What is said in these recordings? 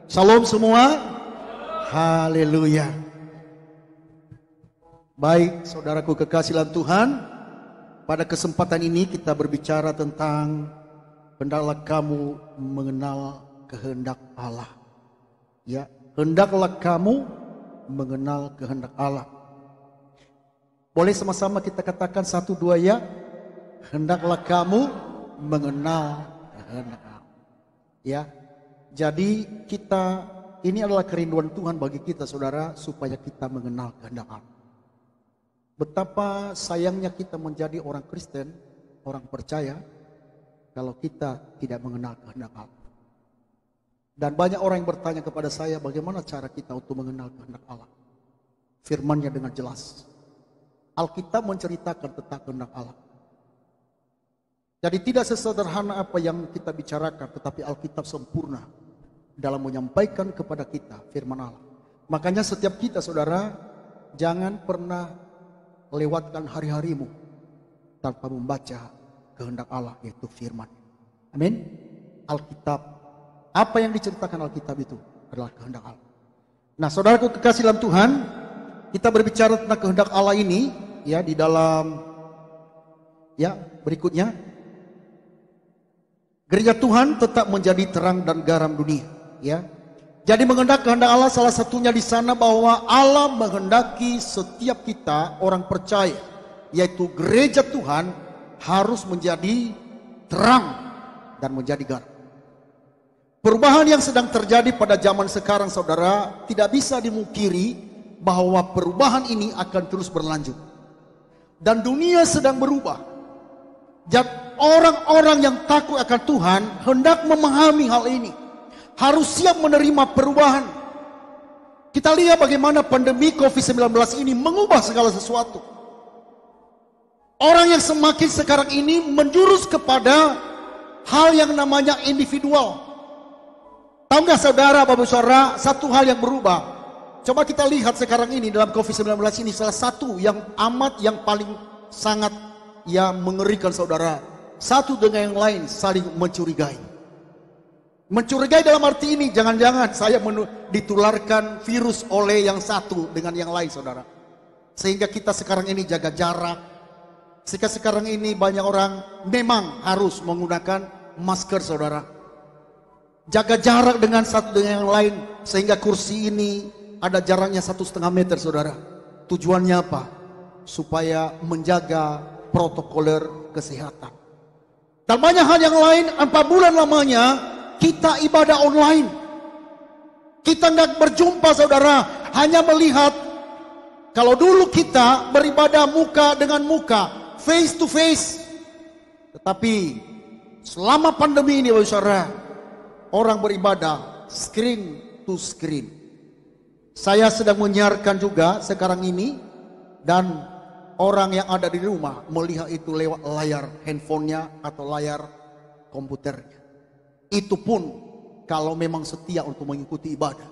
Shalom semua. Haleluya. Baik, saudaraku kekasih dalam Tuhan, pada kesempatan ini kita berbicara tentang hendaklah kamu mengenal kehendak Allah. Ya, hendaklah kamu mengenal kehendak Allah. Boleh sama-sama kita katakan 1, 2 ya. Hendaklah kamu mengenal kehendak Allah. Ya. Jadi ini adalah kerinduan Tuhan bagi kita saudara, supaya kita mengenal kehendak Allah. Betapa sayangnya kita menjadi orang Kristen, orang percaya, kalau kita tidak mengenal kehendak Allah. Dan banyak orang yang bertanya kepada saya, bagaimana cara kita untuk mengenal kehendak Allah? Firman-Nya dengan jelas. Alkitab menceritakan tentang kehendak Allah. Jadi tidak sesederhana apa yang kita bicarakan, tetapi Alkitab sempurna dalam menyampaikan kepada kita firman Allah. Makanya setiap kita saudara, jangan pernah lewatkan hari-harimu tanpa membaca kehendak Allah, yaitu firman. Amin. Alkitab, apa yang diceritakan Alkitab itu adalah kehendak Allah. Nah, saudaraku kekasih dalam Tuhan, kita berbicara tentang kehendak Allah ini ya di dalam berikutnya. Gereja Tuhan tetap menjadi terang dan garam dunia, ya. Jadi mengendak kehendak Allah salah satunya di sana bahwa Allah menghendaki setiap kita orang percaya, yaitu gereja Tuhan harus menjadi terang dan menjadi garam. Perubahan yang sedang terjadi pada zaman sekarang saudara, tidak bisa dimungkiri bahwa perubahan ini akan terus berlanjut. Dan dunia sedang berubah. Jadi orang-orang yang takut akan Tuhan hendak memahami hal ini. Harus siap menerima perubahan. Kita lihat bagaimana pandemi COVID-19 ini mengubah segala sesuatu. Orang yang semakin sekarang ini menjurus kepada hal yang namanya individual. Tahu nggak saudara, Bapak Saudara, satu hal yang berubah. Coba kita lihat sekarang ini dalam COVID-19 ini salah satu yang yang paling sangat mengerikan saudara. Satu dengan yang lain saling mencurigai. Mencurigai dalam arti ini, jangan-jangan saya ditularkan virus oleh yang satu dengan yang lain saudara. Sehingga kita sekarang ini jaga jarak. Sehingga sekarang ini banyak orang memang harus menggunakan masker saudara. Jaga jarak dengan satu dengan yang lain. Sehingga kursi ini ada jaraknya 1,5 meter saudara. Tujuannya apa? Supaya menjaga protokoler kesehatan. Dan banyak hal yang lain. 4 bulan lamanya kita ibadah online. Kita nggak berjumpa saudara, hanya melihat. Kalau dulu kita beribadah muka dengan muka, face to face. Tetapi selama pandemi ini saudara, orang beribadah screen to screen. Saya sedang menyiarkan juga sekarang ini, dan orang yang ada di rumah melihat itu lewat layar handphonenya atau layar komputernya. Itu pun kalau memang setia untuk mengikuti ibadah.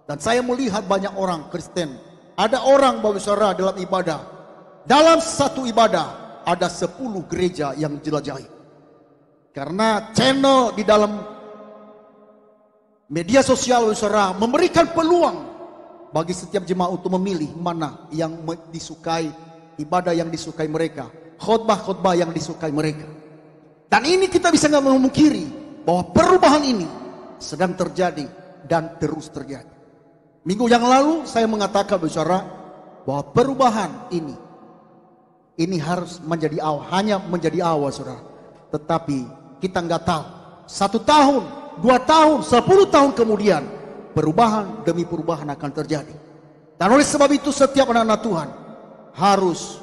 Dan saya melihat banyak orang Kristen. Ada orang Bapak Saudara dalam ibadah. Dalam satu ibadah ada 10 gereja yang jelajahi. Karena channel di dalam media sosial Bapak Saudara memberikan peluang bagi setiap jemaat untuk memilih mana yang disukai, ibadah yang disukai mereka, khotbah-khotbah yang disukai mereka. Dan ini kita bisa nggak memungkiri bahwa perubahan ini sedang terjadi dan terus terjadi. Minggu yang lalu saya mengatakan bicara bahwa perubahan ini harus menjadi awal, hanya menjadi awal saudara. Tetapi kita nggak tahu 1 tahun, 2 tahun, 10 tahun kemudian perubahan demi perubahan akan terjadi. Dan oleh sebab itu setiap anak-anak Tuhan harus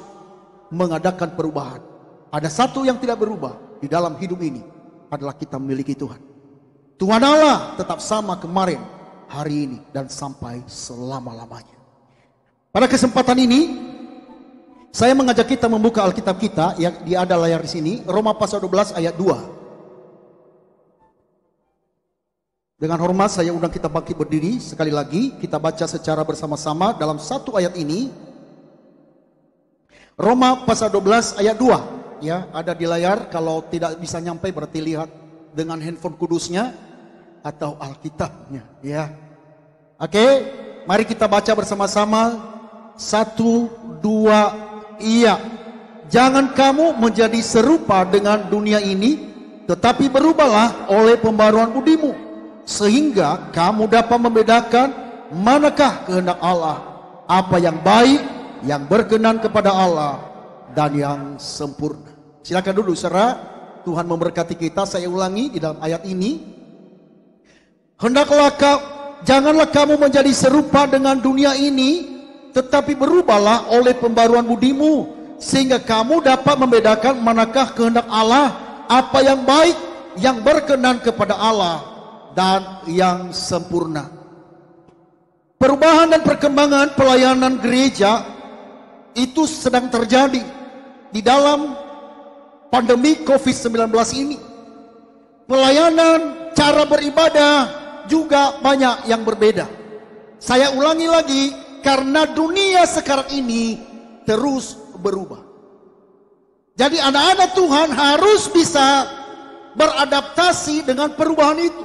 mengadakan perubahan. Ada satu yang tidak berubah di dalam hidup ini adalah kita memiliki Tuhan. Tuhan Allah tetap sama kemarin, hari ini, dan sampai selama-lamanya. Pada kesempatan ini saya mengajak kita membuka Alkitab kita yang ada layar di sini, Roma pasal 12 ayat 2. Dengan hormat saya undang kita bangkit berdiri sekali lagi, kita baca secara bersama-sama dalam satu ayat ini. Roma pasal 12 ayat 2. Ya, ada di layar. Kalau tidak bisa nyampe berarti lihat dengan handphone kudusnya. atau Alkitabnya, ya. Oke, mari kita baca bersama-sama. 1, 2, iya. Jangan kamu menjadi serupa dengan dunia ini, tetapi berubahlah oleh pembaruan budimu, sehingga kamu dapat membedakan manakah kehendak Allah, apa yang baik, yang berkenan kepada Allah, dan yang sempurna. Silakan dulu, saudara. Tuhan memberkati kita. Saya ulangi di dalam ayat ini. Janganlah kamu menjadi serupa dengan dunia ini, tetapi berubahlah oleh pembaruan budimu, sehingga kamu dapat membedakan manakah kehendak Allah, apa yang baik, yang berkenan kepada Allah, dan yang sempurna. Perubahan dan perkembangan pelayanan gereja itu sedang terjadi di dalam pandemi COVID-19 ini. Pelayanan, cara beribadah juga banyak yang berbeda. Saya ulangi lagi, karena dunia sekarang ini terus berubah. Jadi anak-anak Tuhan harus bisa beradaptasi dengan perubahan itu.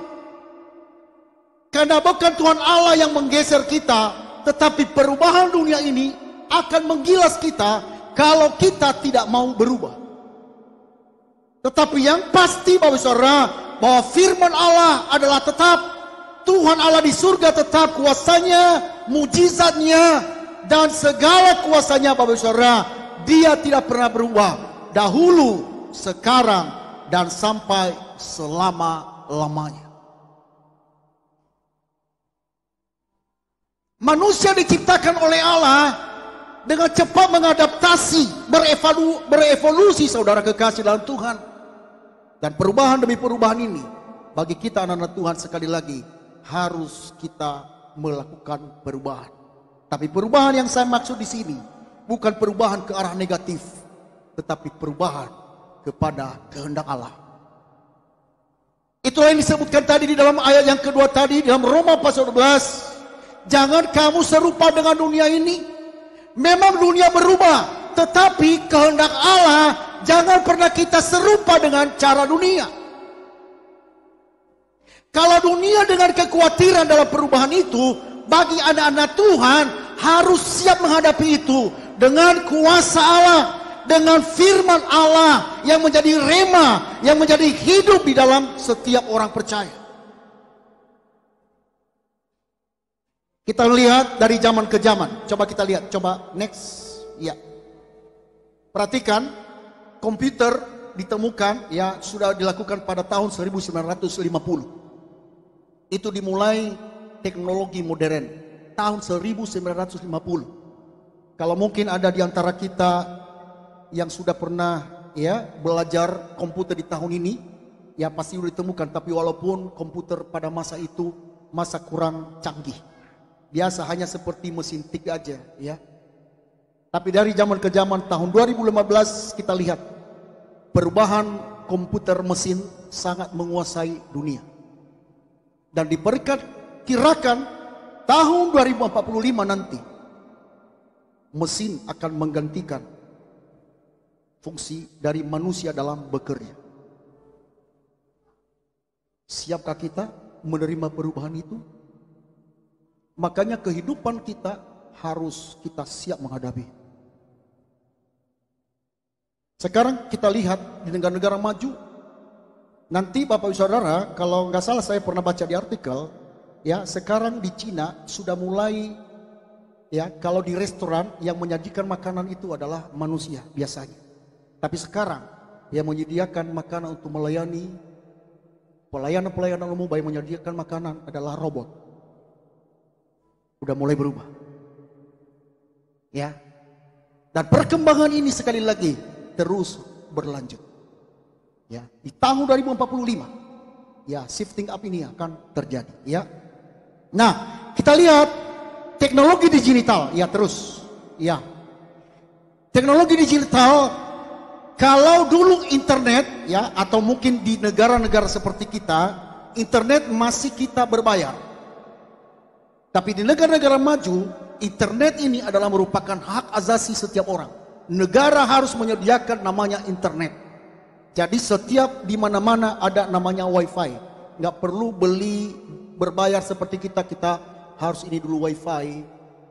Karena bukan Tuhan Allah yang menggeser kita, tetapi perubahan dunia ini akan menggilas kita kalau kita tidak mau berubah. Tetapi yang pasti Bapak Saudara, bahwa firman Allah adalah tetap. Tuhan Allah di surga tetap, kuasanya, mujizatnya, dan segala kuasanya Bapak Saudara, Dia tidak pernah berubah. Dahulu, sekarang, dan sampai selama-lamanya. Manusia diciptakan oleh Allah dengan cepat mengadaptasi, berevolusi saudara kekasih dalam Tuhan. Dan perubahan demi perubahan ini, bagi kita anak-anak Tuhan sekali lagi, harus kita melakukan perubahan. Tapi perubahan yang saya maksud di sini bukan perubahan ke arah negatif, tetapi perubahan kepada kehendak Allah. Itulah yang disebutkan tadi di dalam ayat yang kedua tadi, dalam Roma pasal 12. Jangan kamu serupa dengan dunia ini. Memang dunia berubah, tetapi kehendak Allah jangan pernah kita serupa dengan cara dunia. Kalau dunia dengan kekhawatiran dalam perubahan itu, bagi anak-anak Tuhan harus siap menghadapi itu dengan kuasa Allah, dengan firman Allah yang menjadi rema, yang menjadi hidup di dalam setiap orang percaya. Kita lihat dari zaman ke zaman. Coba kita lihat, coba next. Ya. Perhatikan, komputer ditemukan ya sudah dilakukan pada tahun 1950. Itu dimulai teknologi modern tahun 1950. Kalau mungkin ada di antara kita yang sudah pernah ya belajar komputer di tahun ini, ya pasti sudah ditemukan. Tapi walaupun komputer pada masa itu masa kurang canggih, biasa hanya seperti mesin tik aja ya. Tapi dari zaman ke zaman, tahun 2015 kita lihat perubahan komputer mesin sangat menguasai dunia. Dan diperkirakan tahun 2045 nanti mesin akan menggantikan fungsi dari manusia dalam bekerja. Siapkah kita menerima perubahan itu? Makanya kehidupan kita harus kita siap menghadapi. Sekarang kita lihat di negara-negara maju. Nanti Bapak Ibu Saudara, kalau nggak salah saya pernah baca di artikel, ya sekarang di Cina sudah mulai, ya kalau di restoran yang menyajikan makanan itu adalah manusia biasanya. Tapi sekarang yang menyediakan makanan untuk melayani pelayanan umum, baik menyediakan makanan adalah robot. Udah mulai berubah, ya. Dan perkembangan ini sekali lagi terus berlanjut. Ya, di tahun 2045 ya shifting up ini akan terjadi ya. Nah, kita lihat teknologi digital ya terus ya. Teknologi digital, kalau dulu internet ya atau mungkin di negara-negara seperti kita, internet masih kita berbayar. Tapi di negara-negara maju, internet ini adalah merupakan hak asasi setiap orang. Negara harus menyediakan namanya internet. Jadi setiap di mana-mana ada namanya wifi. Nggak perlu beli berbayar seperti kita harus ini dulu wifi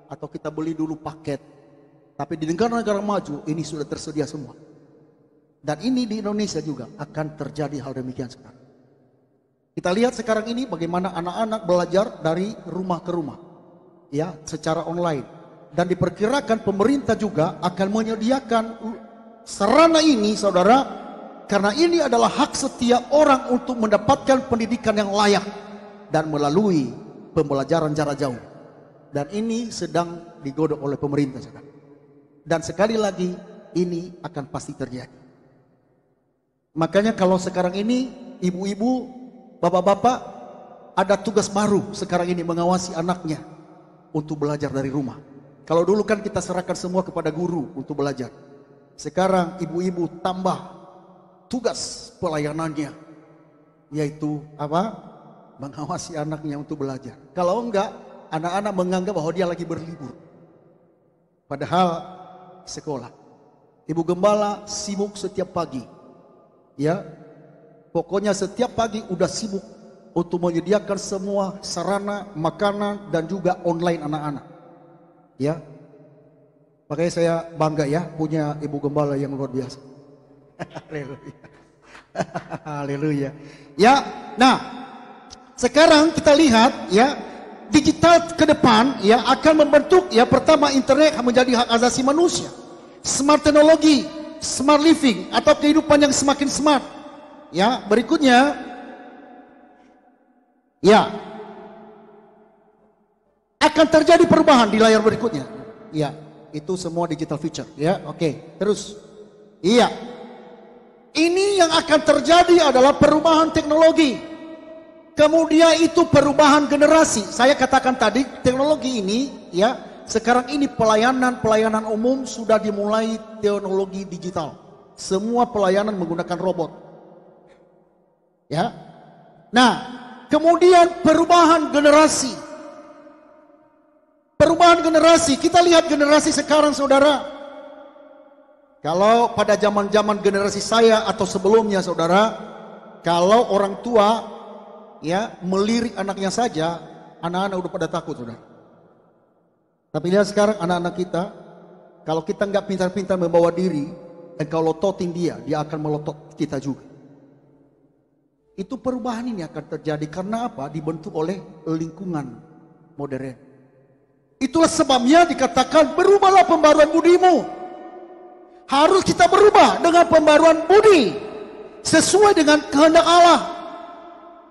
atau kita beli dulu paket. Tapi di negara-negara maju ini sudah tersedia semua. Dan ini di Indonesia juga akan terjadi hal demikian sekarang. Kita lihat sekarang ini bagaimana anak-anak belajar dari rumah ke rumah, ya, secara online. Dan diperkirakan pemerintah juga akan menyediakan sarana ini, saudara, karena ini adalah hak setiap orang untuk mendapatkan pendidikan yang layak dan melalui pembelajaran jarak jauh. Dan ini sedang digodok oleh pemerintah, saudara. Dan sekali lagi ini akan pasti terjadi. Makanya kalau sekarang ini ibu-ibu, bapak-bapak ada tugas baru sekarang ini mengawasi anaknya untuk belajar dari rumah. Kalau dulu kan kita serahkan semua kepada guru untuk belajar. Sekarang ibu-ibu tambah tugas pelayanannya, yaitu apa? Mengawasi anaknya untuk belajar. Kalau enggak, anak-anak menganggap bahwa dia lagi berlibur. Padahal sekolah. Ibu gembala sibuk setiap pagi. Ya, pokoknya setiap pagi udah sibuk untuk menyediakan semua sarana, makanan, dan juga online anak-anak. Ya, makanya saya bangga ya punya ibu gembala yang luar biasa. Haleluya. Haleluya. Ya, nah sekarang kita lihat ya digital ke depan ya akan membentuk ya pertama internet menjadi hak asasi manusia, smart teknologi, smart living atau kehidupan yang semakin smart. Ya, berikutnya ya akan terjadi perubahan di layar berikutnya. Ya, itu semua digital future ya. Oke, terus. Iya. Ini yang akan terjadi adalah perubahan teknologi. Kemudian itu perubahan generasi. Saya katakan tadi teknologi ini ya sekarang ini pelayanan umum sudah dimulai teknologi digital. Semua pelayanan menggunakan robot. Ya. Nah, kemudian perubahan generasi. Perubahan generasi. Kita lihat generasi sekarang, saudara. Kalau pada zaman-zaman generasi saya atau sebelumnya, saudara, kalau orang tua ya melirik anaknya saja, anak-anak udah pada takut, saudara. Tapi lihat sekarang anak-anak kita, kalau kita nggak pintar-pintar membawa diri, dan kalau lototin dia akan melotot kita juga. Itu perubahan ini akan terjadi karena apa? Dibentuk oleh lingkungan modern. Itulah sebabnya dikatakan berubahlah pembaruan budimu. Harus kita berubah dengan pembaruan budi sesuai dengan kehendak Allah.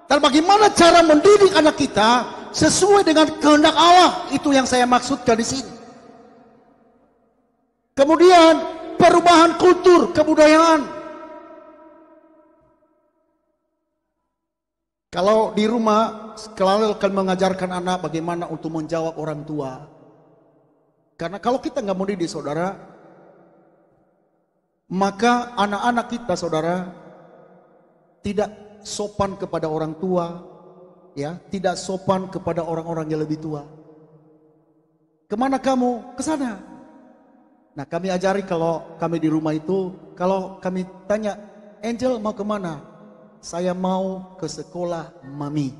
Dan bagaimana cara mendidik anak kita sesuai dengan kehendak Allah, itu yang saya maksudkan di sini. Kemudian perubahan kultur kebudayaan. Kalau di rumah selalu akan mengajarkan anak bagaimana untuk menjawab orang tua. Karena kalau kita nggak mendidik, saudara, maka anak-anak kita, saudara, tidak sopan kepada orang tua, ya, tidak sopan kepada orang-orang yang lebih tua. Kemana kamu? Ke sana. Nah, kami ajari kalau kami di rumah itu, kalau kami tanya, Angel mau kemana? Saya mau ke sekolah mami,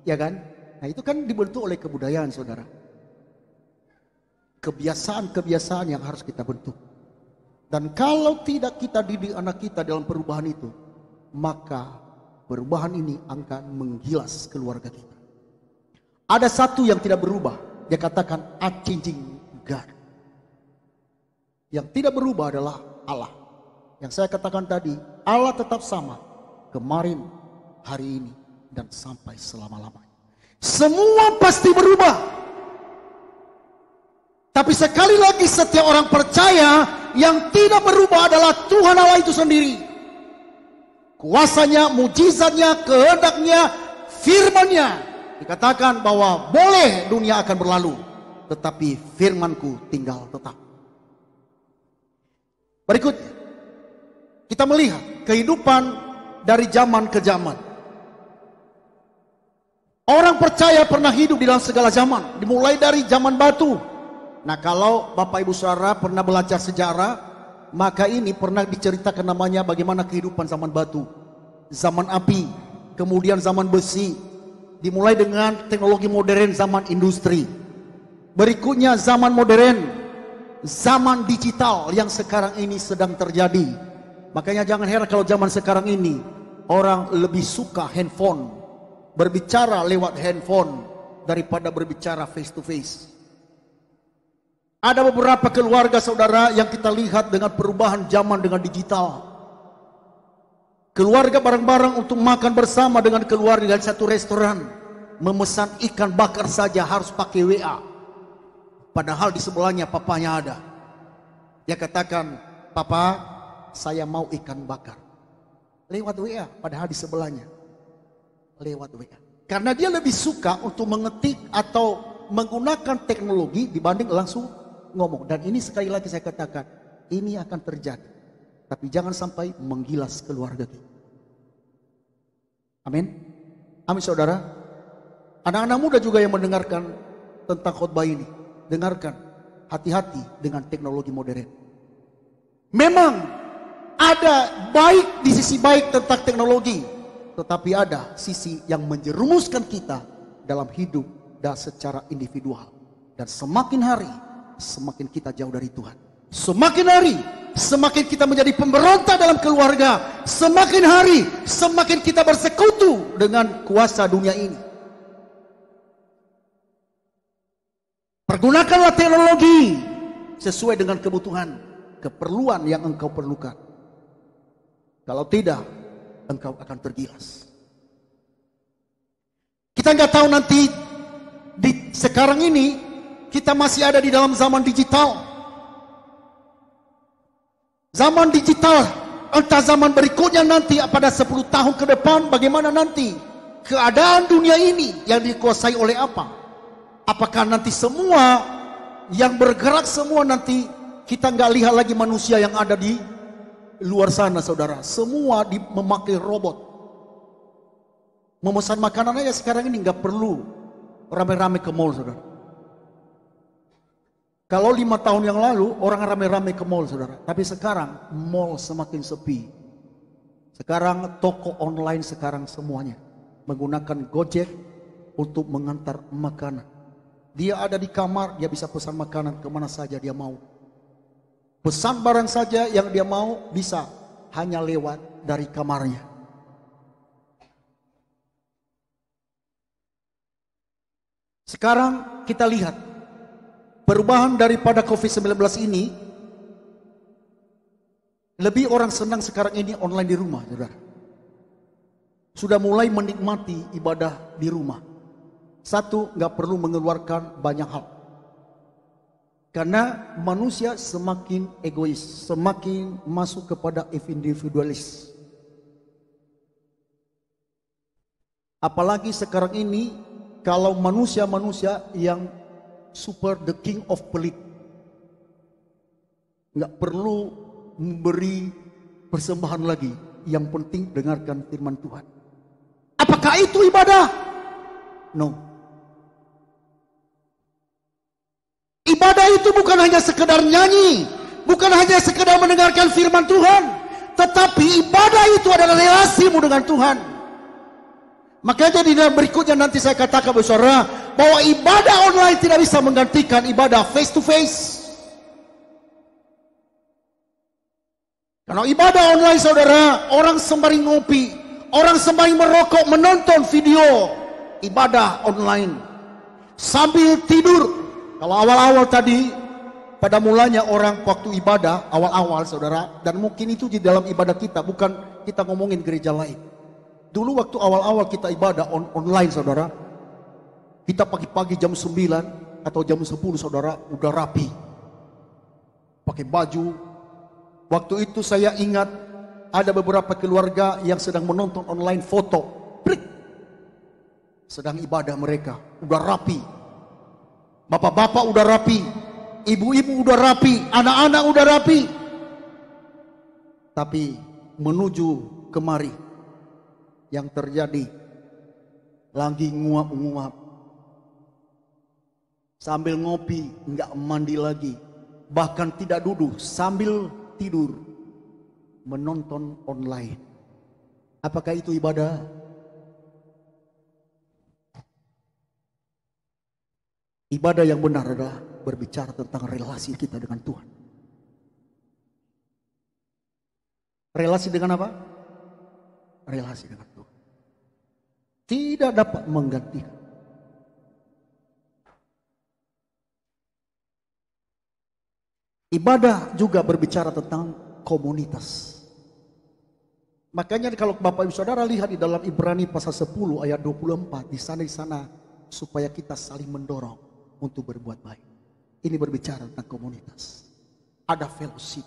ya kan? Nah, itu kan dibentuk oleh kebudayaan, saudara. Kebiasaan-kebiasaan yang harus kita bentuk. Dan kalau tidak kita didik anak kita dalam perubahan itu, maka perubahan ini akan menggilas keluarga kita. Ada satu yang tidak berubah. Dia katakan unchanging God. Yang tidak berubah adalah Allah. Yang saya katakan tadi, Allah tetap sama. Kemarin, hari ini, dan sampai selama-lamanya. Semua pasti berubah. Tapi sekali lagi setiap orang percaya yang tidak berubah adalah Tuhan Allah itu sendiri. Kuasanya, mujizatnya, kehendaknya, firman-Nya. Dikatakan bahwa boleh dunia akan berlalu, tetapi firman-Ku tinggal tetap. Berikutnya, kita melihat kehidupan dari zaman ke zaman. Orang percaya pernah hidup di dalam segala zaman, dimulai dari zaman batu. Nah, kalau Bapak Ibu Saudara pernah belajar sejarah, maka ini pernah diceritakan namanya bagaimana kehidupan zaman batu, zaman api, kemudian zaman besi, dimulai dengan teknologi modern zaman industri. Berikutnya zaman modern, zaman digital yang sekarang ini sedang terjadi. Makanya jangan heran kalau zaman sekarang ini orang lebih suka handphone, berbicara lewat handphone daripada berbicara face to face. Ada beberapa keluarga saudara yang kita lihat dengan perubahan zaman dengan digital. Keluarga bareng-bareng untuk makan bersama dengan keluarga di satu restoran, memesan ikan bakar saja harus pakai WA. Padahal di sebelahnya papanya ada. Dia katakan, "Papa, saya mau ikan bakar." Lewat WA, padahal di sebelahnya lewat WA. Karena dia lebih suka untuk mengetik atau menggunakan teknologi dibanding langsung ngomong. Dan ini sekali lagi saya katakan, ini akan terjadi. Tapi jangan sampai menggilas keluarga kita. Amin. Amin saudara. Anak-anak muda juga yang mendengarkan tentang khotbah ini, dengarkan, hati-hati dengan teknologi modern. Memang ada baik di sisi baik tentang teknologi, tetapi ada sisi yang menjerumuskan kita dalam hidup dan secara individual. Dan semakin hari, semakin kita jauh dari Tuhan. Semakin hari, semakin kita menjadi pemberontak dalam keluarga. Semakin hari, semakin kita bersekutu dengan kuasa dunia ini. Pergunakanlah teknologi sesuai dengan kebutuhan, keperluan yang engkau perlukan. Kalau tidak, engkau akan tergilas. Kita nggak tahu nanti di sekarang ini kita masih ada di dalam zaman digital. Zaman digital, entah zaman berikutnya nanti pada 10 tahun ke depan bagaimana nanti keadaan dunia ini yang dikuasai oleh apa? Apakah nanti semua yang bergerak semua nanti kita nggak lihat lagi manusia yang ada di luar sana saudara. Semua memakai robot. Memesan makanan aja sekarang ini nggak perlu rame-rame ke mall saudara. Kalau 5 tahun yang lalu orang rame-rame ke mall saudara. Tapi sekarang mall semakin sepi. Sekarang toko online sekarang semuanya menggunakan Gojek untuk mengantar makanan. Dia ada di kamar, dia bisa pesan makanan kemana saja dia mau. Pesan barang saja yang dia mau bisa hanya lewat dari kamarnya. Sekarang kita lihat perubahan daripada COVID-19 ini. Lebih orang senang sekarang ini online di rumah, saudara. Sudah mulai menikmati ibadah di rumah. Satu, nggak perlu mengeluarkan banyak hal. Karena manusia semakin egois, semakin masuk kepada individualis. Apalagi sekarang ini, kalau manusia-manusia yang super the king of pelit, nggak perlu memberi persembahan lagi. Yang penting dengarkan firman Tuhan. Apakah itu ibadah? No. Ibadah itu bukan hanya sekedar nyanyi, bukan hanya sekedar mendengarkan firman Tuhan, tetapi ibadah itu adalah relasimu dengan Tuhan. Makanya di dalam berikutnya nanti saya katakan saudara bahwa ibadah online tidak bisa menggantikan ibadah face to face. Karena ibadah online saudara, orang sembari ngopi, orang sembari merokok, menonton video ibadah online sambil tidur. Kalau awal-awal tadi, pada mulanya orang waktu ibadah, awal-awal saudara, dan mungkin itu di dalam ibadah kita, bukan kita ngomongin gereja lain. Dulu waktu awal-awal kita ibadah online saudara, kita pagi-pagi jam 9 atau jam 10 saudara, udah rapi. Pakai baju. Waktu itu saya ingat, ada beberapa keluarga yang sedang menonton online foto. Plik. Sedang ibadah mereka, udah rapi. Bapak-bapak udah rapi, ibu-ibu udah rapi, anak-anak udah rapi. Tapi menuju kemari yang terjadi lagi nguap-nguap. Sambil ngopi, nggak mandi lagi. Bahkan tidak duduk, sambil tidur menonton online. Apakah itu ibadah? Ibadah yang benar adalah berbicara tentang relasi kita dengan Tuhan. Relasi dengan apa? Relasi dengan Tuhan. Tidak dapat menggantikan. Ibadah juga berbicara tentang komunitas. Makanya kalau Bapak Ibu Saudara lihat di dalam Ibrani pasal 10 ayat 24, di sana supaya kita saling mendorong untuk berbuat baik. Ini berbicara tentang komunitas. Ada fellowship.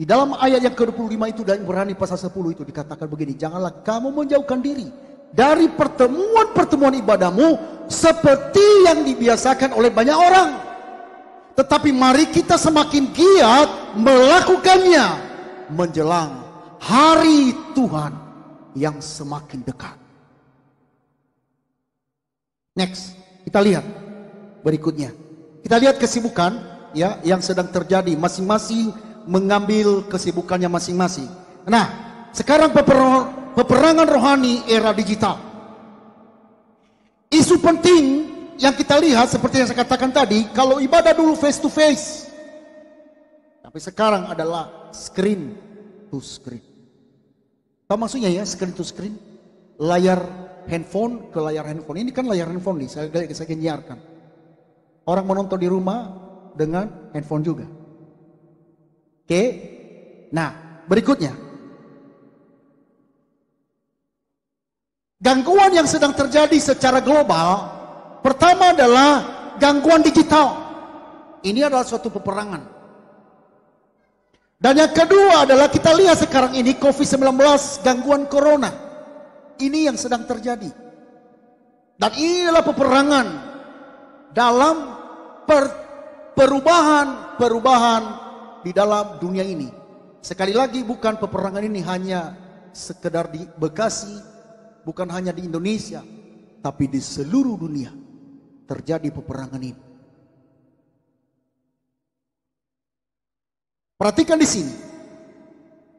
Di dalam ayat yang ke-25 itu dari Ibrani pasal 10 itu dikatakan begini, janganlah kamu menjauhkan diri dari pertemuan-pertemuan ibadahmu seperti yang dibiasakan oleh banyak orang. Tetapi mari kita semakin giat melakukannya menjelang hari Tuhan yang semakin dekat. Next, kita lihat berikutnya. Kita lihat kesibukan ya yang sedang terjadi, masing-masing mengambil kesibukannya masing-masing. Nah, sekarang peperangan rohani era digital. Isu penting yang kita lihat seperti yang saya katakan tadi, kalau ibadah dulu face to face, tapi sekarang adalah screen to screen. Tahu maksudnya ya, screen to screen? Layar handphone ke layar handphone. Ini kan layar handphone nih, saya nyiarkan. Orang menonton di rumah dengan handphone juga. Oke. Nah, berikutnya. Gangguan yang sedang terjadi secara global, pertama adalah gangguan digital. Ini adalah suatu peperangan. Dan yang kedua adalah kita lihat sekarang ini COVID-19, gangguan corona. Ini yang sedang terjadi. Dan inilah peperangan dalam perubahan di dalam dunia ini. Sekali lagi bukan peperangan ini hanya sekedar di Bekasi, bukan hanya di Indonesia, tapi di seluruh dunia terjadi peperangan ini. Perhatikan di sini.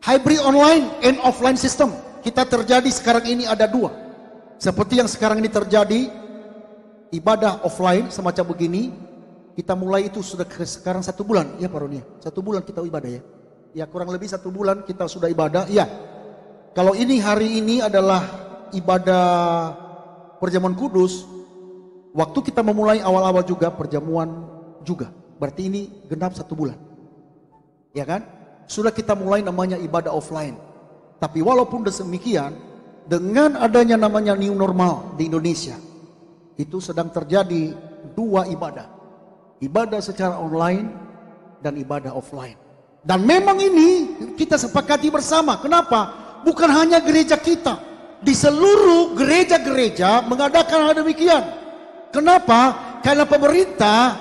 Hybrid online and offline system. Kita terjadi sekarang ini ada dua. Seperti yang sekarang ini terjadi, ibadah offline semacam begini. Kita mulai itu sudah sekarang 1 bulan. Ya Pak Roni, 1 bulan kita ibadah ya. Ya kurang lebih 1 bulan kita sudah ibadah. Ya. Kalau ini hari ini adalah ibadah perjamuan kudus. Waktu kita memulai awal-awal juga perjamuan juga. Berarti ini genap 1 bulan. Ya kan? Sudah kita mulai namanya ibadah offline. Tapi walaupun demikian, dengan adanya namanya new normal di Indonesia, itu sedang terjadi dua ibadah. Ibadah secara online dan ibadah offline. Dan memang ini kita sepakati bersama. Kenapa? Bukan hanya gereja kita. Di seluruh gereja-gereja mengadakan hal demikian. Kenapa? Karena pemerintah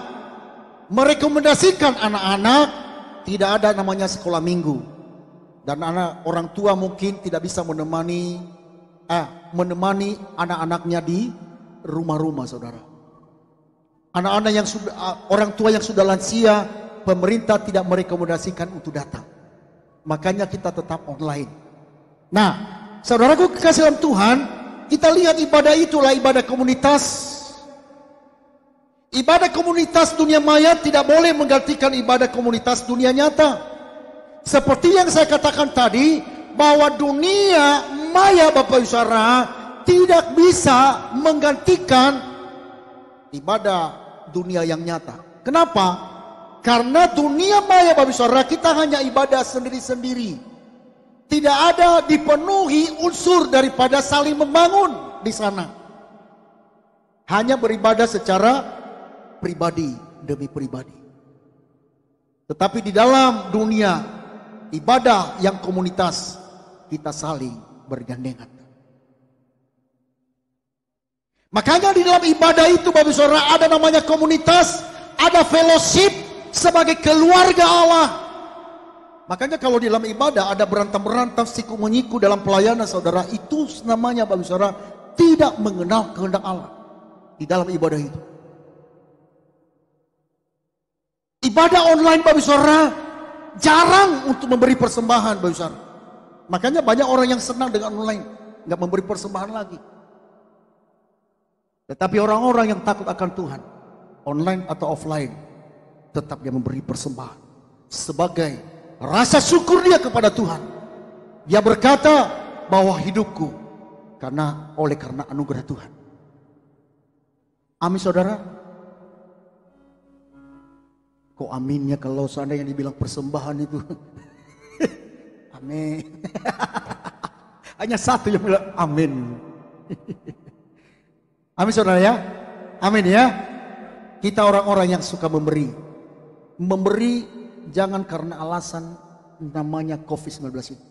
merekomendasikan anak-anak tidak ada namanya sekolah minggu. Dan orang tua mungkin tidak bisa menemani anak-anaknya di rumah-rumah, saudara. Anak-anak yang sudah, orang tua yang sudah lansia, pemerintah tidak merekomendasikan untuk datang. Makanya kita tetap online. Nah, saudaraku kekasih dalam Tuhan, kita lihat ibadah itulah ibadah komunitas. Ibadah komunitas dunia maya tidak boleh menggantikan ibadah komunitas dunia nyata. Seperti yang saya katakan tadi, bahwa dunia maya Bapak Ibu Saudara tidak bisa menggantikan ibadah dunia yang nyata. Kenapa? Karena dunia maya Bapak Ibu Saudara kita hanya ibadah sendiri-sendiri. Tidak ada dipenuhi unsur daripada saling membangun di sana. Hanya beribadah secara pribadi demi pribadi. Tetapi di dalam dunia ibadah yang komunitas, kita saling bergandengan. Makanya di dalam ibadah itu Bapak Saudara ada namanya komunitas, ada fellowship sebagai keluarga Allah. Makanya kalau di dalam ibadah ada berantem-berantem, siku-menyiku dalam pelayanan saudara, itu namanya Bapak Saudara tidak mengenal kehendak Allah di dalam ibadah itu. Ibadah online Bapak Saudara jarang untuk memberi persembahan Bapak Saudara. Makanya banyak orang yang senang dengan online, nggak memberi persembahan lagi. Tetapi orang-orang yang takut akan Tuhan, online atau offline, tetap dia memberi persembahan sebagai rasa syukur dia kepada Tuhan. Dia berkata bahwa hidupku oleh karena anugerah Tuhan. Amin saudara. Kok aminnya kalau seandainya dibilang persembahan itu. Amin. Hanya satu yang bilang amin. Amin saudara ya. Amin ya. Kita orang-orang yang suka memberi. Memberi jangan karena alasan namanya COVID-19 itu.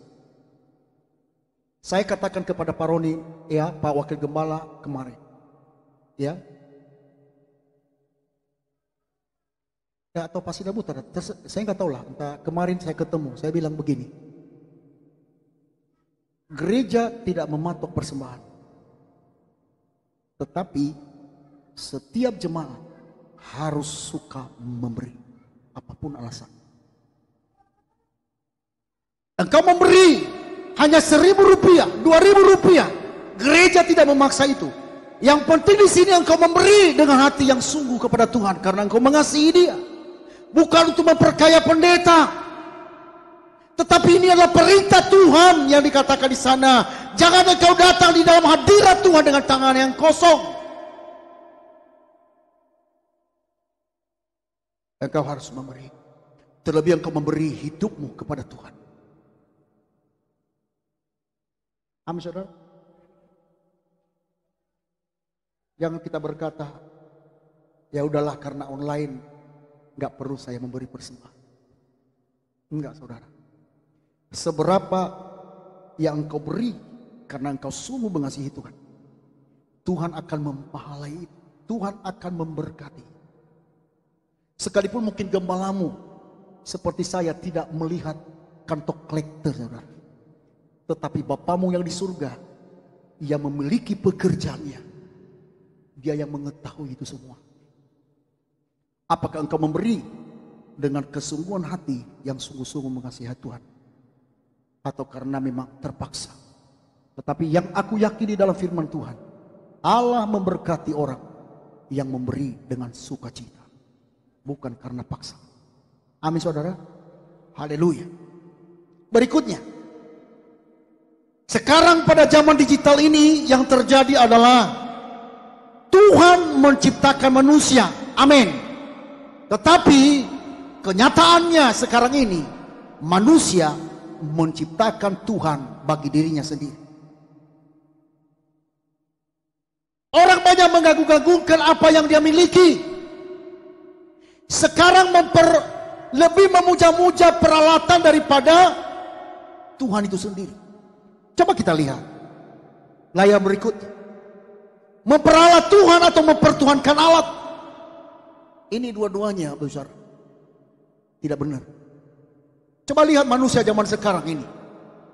Saya katakan kepada Pak Roni, ya Pak Wakil Gembala kemarin. Ya. Ya atau pasti sudah mutar. Saya nggak tahu lah. Entah kemarin saya ketemu, saya bilang begini. Gereja tidak mematok persembahan. Tetapi setiap jemaat harus suka memberi. Apapun alasan. Engkau memberi hanya Rp1.000, Rp2.000. Gereja tidak memaksa itu. Yang penting di sini engkau memberi dengan hati yang sungguh kepada Tuhan. Karena engkau mengasihi dia. Bukan untuk memperkaya pendeta. Tetapi ini adalah perintah Tuhan yang dikatakan di sana. Jangan engkau datang di dalam hadirat Tuhan dengan tangan yang kosong. Engkau harus memberi. Terlebih engkau memberi hidupmu kepada Tuhan. Amin saudara. Jangan kita berkata, ya udahlah karena online nggak perlu saya memberi persembahan. Enggak saudara. Seberapa yang engkau beri karena engkau sungguh mengasihi Tuhan, Tuhan akan mempahalai itu. Tuhan akan memberkati. Sekalipun mungkin gembalamu seperti saya tidak melihat kantong kolektor saudara. Tetapi Bapamu yang di surga, Ia memiliki pekerjaannya. Dia yang mengetahui itu semua. Apakah engkau memberi dengan kesungguhan hati yang sungguh-sungguh mengasihi Tuhan? Atau karena memang terpaksa? Tetapi yang aku yakini dalam firman Tuhan, Allah memberkati orang yang memberi dengan sukacita. Bukan karena paksa. Amin saudara. Haleluya. Berikutnya. Sekarang pada zaman digital ini yang terjadi adalah Tuhan menciptakan manusia. Amin. Tetapi kenyataannya sekarang ini manusia menciptakan Tuhan bagi dirinya sendiri. Orang banyak mengagung-agungkan apa yang dia miliki. Sekarang lebih memuja-muja peralatan daripada Tuhan itu sendiri. Coba kita lihat layar berikut. Memperalat Tuhan atau mempertuhankan alat. Ini dua-duanya besar. Tidak benar. Coba lihat manusia zaman sekarang ini.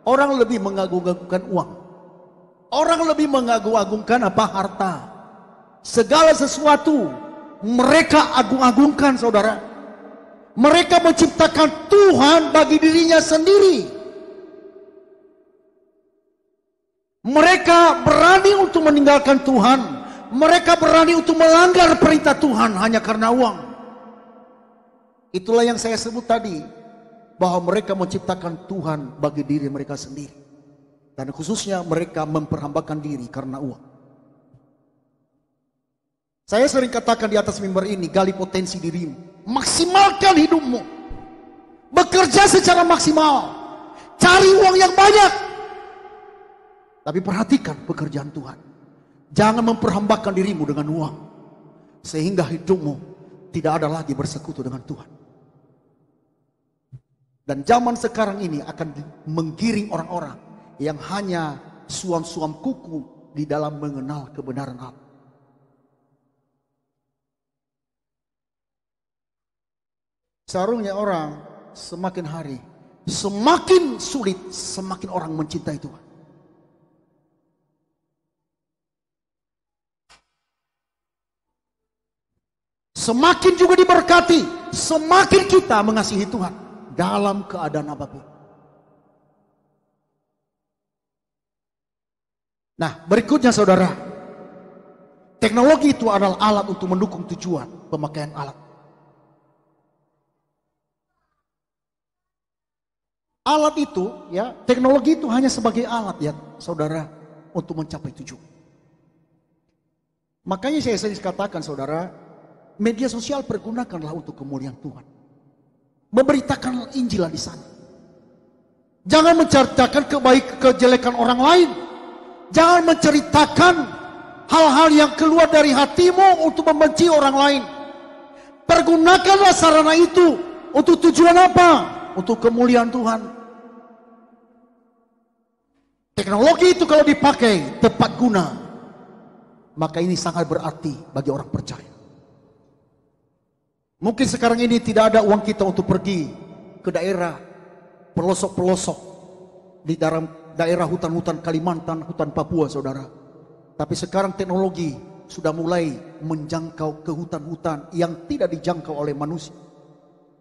Orang lebih mengagung-agungkan uang. Orang lebih mengagung-agungkan apa? Harta. Segala sesuatu mereka agung-agungkan saudara. Mereka menciptakan Tuhan bagi dirinya sendiri. Mereka berani untuk meninggalkan Tuhan. Mereka berani untuk melanggar perintah Tuhan hanya karena uang. Itulah yang saya sebut tadi. Bahwa mereka menciptakan Tuhan bagi diri mereka sendiri. Dan khususnya mereka memperhambakan diri karena uang. Saya sering katakan di atas mimbar ini, gali potensi dirimu. Maksimalkan hidupmu. Bekerja secara maksimal. Cari uang yang banyak. Tapi perhatikan pekerjaan Tuhan. Jangan memperhambakan dirimu dengan uang. Sehingga hidupmu tidak ada lagi bersekutu dengan Tuhan. Dan zaman sekarang ini akan menggiring orang-orang yang hanya suam-suam kuku di dalam mengenal kebenaran Allah. Seharusnya orang semakin hari semakin sulit, semakin orang mencintai Tuhan. Semakin juga diberkati, semakin kita mengasihi Tuhan dalam keadaan apapun. Nah, berikutnya saudara, teknologi itu adalah alat untuk mendukung tujuan. pemakaian alat. Alat itu, ya, teknologi itu hanya sebagai alat, ya, saudara, untuk mencapai tujuan. Makanya saya sering katakan, saudara, media sosial pergunakanlah untuk kemuliaan Tuhan. Memberitakan Injil di sana. Jangan menceritakan kejelekan orang lain. Jangan menceritakan hal-hal yang keluar dari hatimu untuk membenci orang lain. Pergunakanlah sarana itu untuk tujuan apa? Untuk kemuliaan Tuhan. Teknologi itu kalau dipakai tepat guna, maka ini sangat berarti bagi orang percaya. Mungkin sekarang ini tidak ada uang kita untuk pergi ke daerah pelosok-pelosok di dalam daerah hutan-hutan Kalimantan, hutan Papua, saudara. Tapi sekarang teknologi sudah mulai menjangkau ke hutan-hutan yang tidak dijangkau oleh manusia.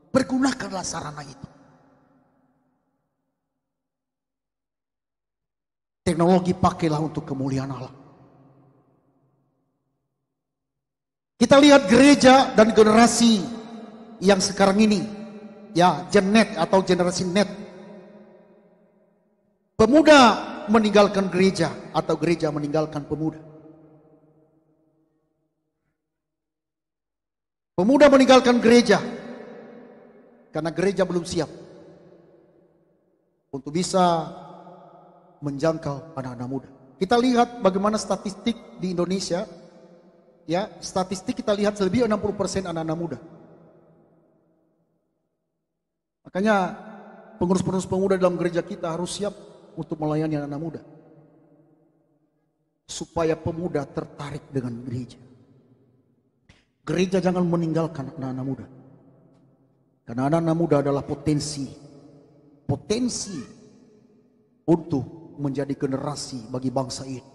Pergunakanlah sarana itu. Teknologi pakailah untuk kemuliaan Allah. Kita lihat gereja dan generasi yang sekarang ini, ya, Gen Z atau generasi net. Pemuda meninggalkan gereja atau gereja meninggalkan pemuda. Pemuda meninggalkan gereja karena gereja belum siap untuk bisa menjangkau anak-anak muda. Kita lihat bagaimana statistik di Indonesia. Ya, statistik kita lihat lebih 60% anak-anak muda. Makanya pengurus-pengurus pemuda dalam gereja kita harus siap untuk melayani anak-anak muda. Supaya pemuda tertarik dengan gereja. Gereja jangan meninggalkan anak-anak muda. Karena anak-anak muda adalah potensi untuk menjadi generasi bagi bangsa ini.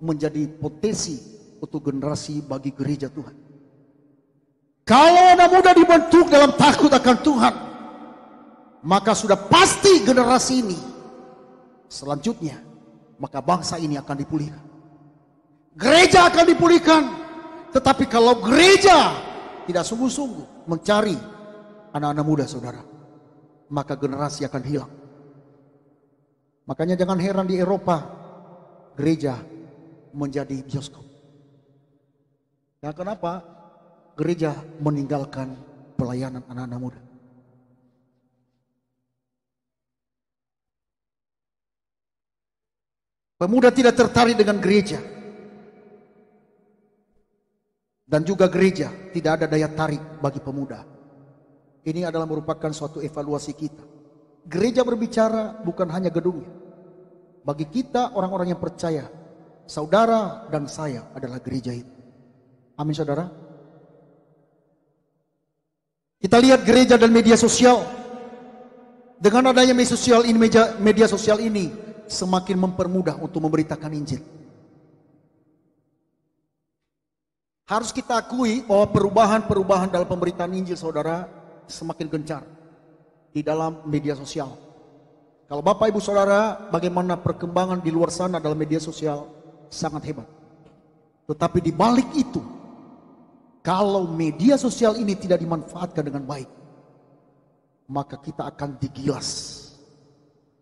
Menjadi potensi untuk generasi bagi gereja Tuhan. Kalau anak muda dibentuk dalam takut akan Tuhan, maka sudah pasti generasi ini selanjutnya, maka bangsa ini akan dipulihkan. Gereja akan dipulihkan. Tetapi kalau gereja tidak sungguh-sungguh mencari anak-anak muda, saudara, maka generasi akan hilang. Makanya jangan heran di Eropa gereja menjadi bioskop. Ya, kenapa? Gereja meninggalkan pelayanan anak-anak muda. Pemuda tidak tertarik dengan gereja. Dan juga gereja tidak ada daya tarik bagi pemuda. Ini adalah merupakan suatu evaluasi kita. Gereja berbicara bukan hanya gedungnya. Bagi kita orang-orang yang percaya, saudara dan saya adalah gereja itu. Amin, saudara. Kita lihat gereja dan media sosial. Dengan adanya media sosial ini semakin mempermudah untuk memberitakan Injil. Harus kita akui bahwa perubahan-perubahan dalam pemberitaan Injil, saudara, semakin gencar di dalam media sosial. Kalau Bapak Ibu Saudara, bagaimana perkembangan di luar sana dalam media sosial sangat hebat. Tetapi di balik itu, kalau media sosial ini tidak dimanfaatkan dengan baik, maka kita akan digilas.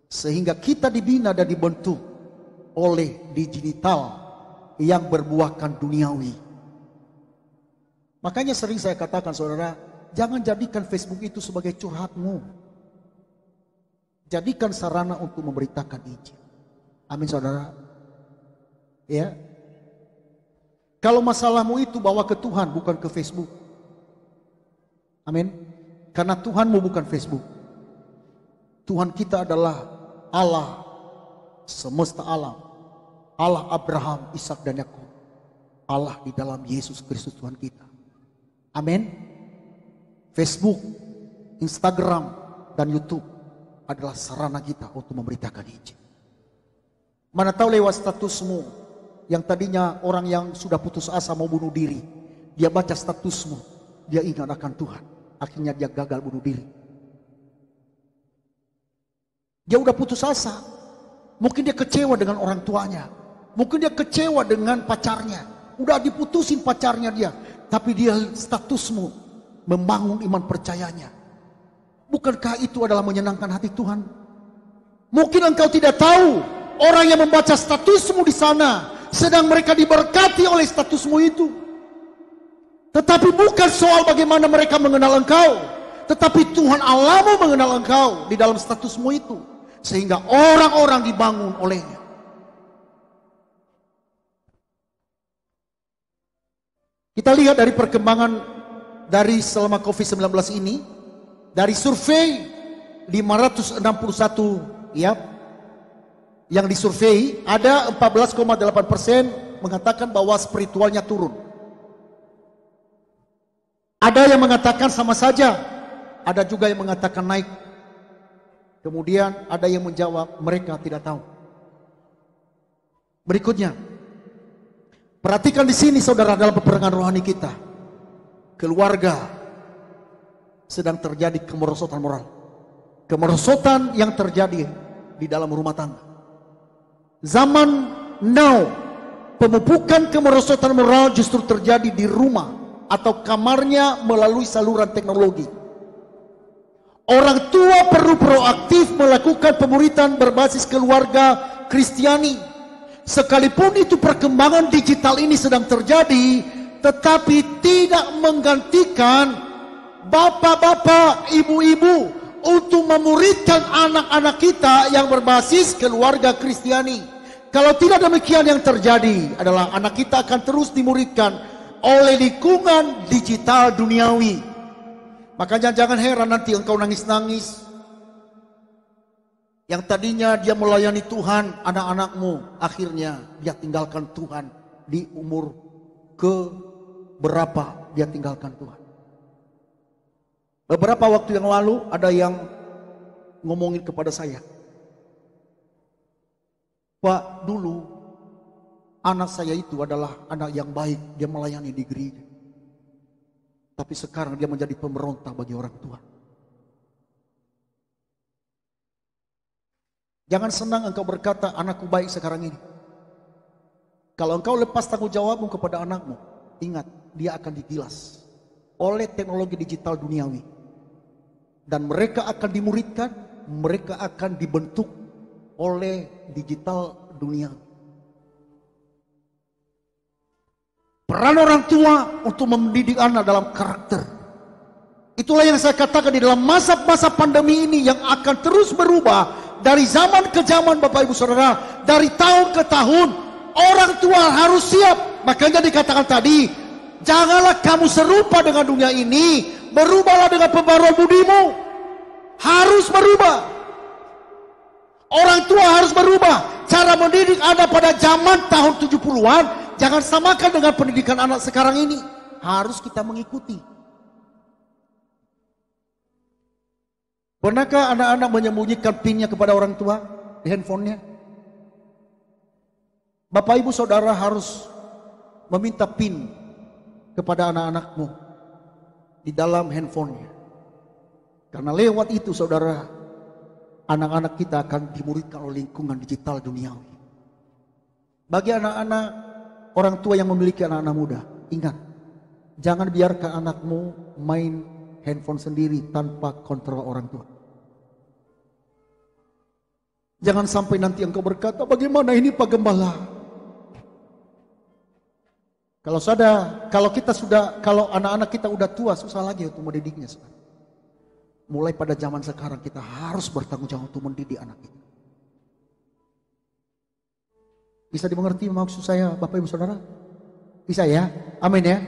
Sehingga kita dibina dan dibentuk oleh digital yang berbuahkan duniawi. Makanya sering saya katakan, saudara, jangan jadikan Facebook itu sebagai curhatmu. Jadikan sarana untuk memberitakan Injil. Amin, saudara. Ya. Kalau masalahmu itu bawa ke Tuhan, bukan ke Facebook. Amin. Karena Tuhanmu bukan Facebook. Tuhan kita adalah Allah semesta alam. Allah Abraham, Ishak dan Yakub. Allah di dalam Yesus Kristus Tuhan kita. Amin. Facebook, Instagram, dan YouTube adalah sarana kita untuk memberitakan Injil. Mana tahu lewat statusmu yang tadinya orang yang sudah putus asa mau bunuh diri, dia baca statusmu, dia ingat akan Tuhan, akhirnya dia gagal bunuh diri. Dia udah putus asa, mungkin dia kecewa dengan orang tuanya, mungkin dia kecewa dengan pacarnya, udah diputusin pacarnya dia, tapi dia statusmu membangun iman percayanya. Bukankah itu adalah menyenangkan hati Tuhan? Mungkin engkau tidak tahu, orang yang membaca statusmu di sana sedang mereka diberkati oleh statusmu itu. Tetapi bukan soal bagaimana mereka mengenal engkau, tetapi Tuhan Allahmu mengenal engkau di dalam statusmu itu, sehingga orang-orang dibangun olehnya. Kita lihat dari perkembangan dari selama COVID-19 ini, dari survei 561 ya, yang disurvei, ada 14,8% mengatakan bahwa spiritualnya turun. Ada yang mengatakan sama saja, ada juga yang mengatakan naik. Kemudian ada yang menjawab mereka tidak tahu. Berikutnya, perhatikan di sini saudara, dalam peperangan rohani kita, keluarga sedang terjadi kemerosotan moral. Kemerosotan yang terjadi di dalam rumah tangga. Zaman now, pemupukan kemerosotan moral justru terjadi di rumah atau kamarnya melalui saluran teknologi. Orang tua perlu proaktif melakukan pemuritan berbasis keluarga Kristiani. Sekalipun itu perkembangan digital ini sedang terjadi, tetapi tidak menggantikan bapak-bapak, ibu-ibu untuk memuridkan anak-anak kita yang berbasis keluarga Kristiani. Kalau tidak demikian, yang terjadi adalah anak kita akan terus dimuridkan oleh lingkungan digital duniawi. Makanya jangan heran nanti engkau nangis-nangis. Yang tadinya dia melayani Tuhan, anak-anakmu akhirnya dia tinggalkan Tuhan di umur ke berapa dia tinggalkan Tuhan. Beberapa waktu yang lalu ada yang ngomongin kepada saya, Pak, dulu anak saya itu adalah anak yang baik, dia melayani di gereja. Tapi sekarang dia menjadi pemberontak bagi orang tua. Jangan senang engkau berkata, anakku baik sekarang ini. Kalau engkau lepas tanggung jawabmu kepada anakmu, ingat, dia akan digilas oleh teknologi digital duniawi. Dan mereka akan dimuridkan, mereka akan dibentuk oleh digital duniawi. Peran orang tua untuk mendidik anak dalam karakter. Itulah yang saya katakan di dalam masa-masa pandemi ini yang akan terus berubah dari zaman ke zaman, Bapak Ibu Saudara, dari tahun ke tahun. Orang tua harus siap. Makanya dikatakan tadi, janganlah kamu serupa dengan dunia ini, berubahlah dengan pembaruan budimu. Harus berubah. Orang tua harus berubah. Cara mendidik anak pada zaman tahun 70-an jangan samakan dengan pendidikan anak sekarang ini. Harus kita mengikuti. Pernahkah anak-anak menyembunyikan PIN-nya kepada orang tua di handphonenya? Bapak Ibu Saudara harus meminta PIN kepada anak-anakmu di dalam handphonenya. Karena lewat itu saudara, anak-anak kita akan dimuridkan oleh lingkungan digital duniawi. Bagi anak-anak, orang tua yang memiliki anak-anak muda, ingat, jangan biarkan anakmu main handphone sendiri tanpa kontrol orang tua. Jangan sampai nanti engkau berkata, bagaimana ini Pak Gembala? Kalau anak-anak kita udah tua, susah lagi untuk mendidiknya. Mulai pada zaman sekarang kita harus bertanggung jawab untuk mendidik anak kita. Bisa dimengerti maksud saya, Bapak Ibu Saudara? Bisa ya? Amin ya?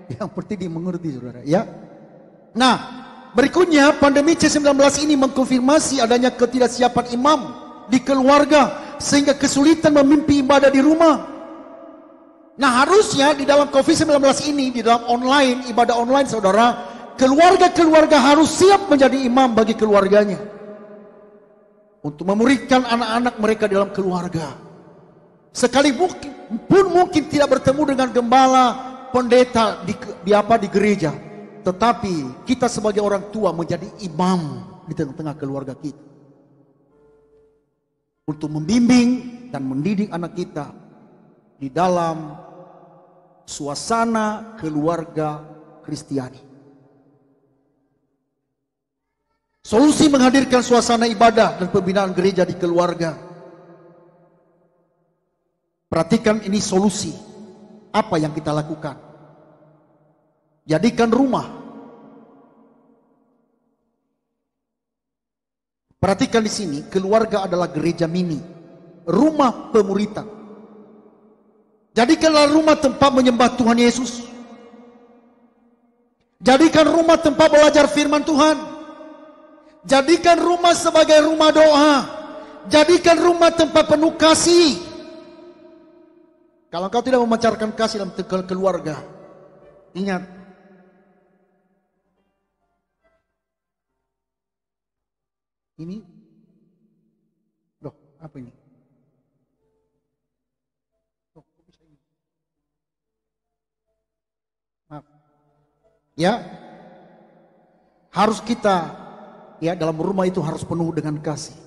Yang penting dimengerti saudara ya. Nah, berikutnya pandemi C-19 ini mengkonfirmasi adanya ketidaksiapan imam di keluarga sehingga kesulitan memimpin ibadah di rumah. Nah, harusnya di dalam COVID-19 ini, di dalam online, ibadah online saudara, keluarga-keluarga harus siap menjadi imam bagi keluarganya. Untuk memuridkan anak-anak mereka dalam keluarga. Sekalipun mungkin tidak bertemu dengan gembala, pendeta di gereja. Tetapi kita sebagai orang tua menjadi imam di tengah-tengah keluarga kita. Untuk membimbing dan mendidik anak kita di dalam suasana keluarga Kristiani. Solusi menghadirkan suasana ibadah dan pembinaan gereja di keluarga. Perhatikan ini solusi. Apa yang kita lakukan? Jadikan rumah. Perhatikan di sini, keluarga adalah gereja mini, rumah pemuritan. Jadikanlah rumah tempat menyembah Tuhan Yesus. Jadikan rumah tempat belajar firman Tuhan. Jadikan rumah sebagai rumah doa. Jadikan rumah tempat penuh kasih. Kalau engkau tidak memancarkan kasih dalam keluarga, ingat, ini, loh, apa ini? Loh, kok bisa ini? Maaf. Ya, harus kita, ya, dalam rumah itu harus penuh dengan kasih.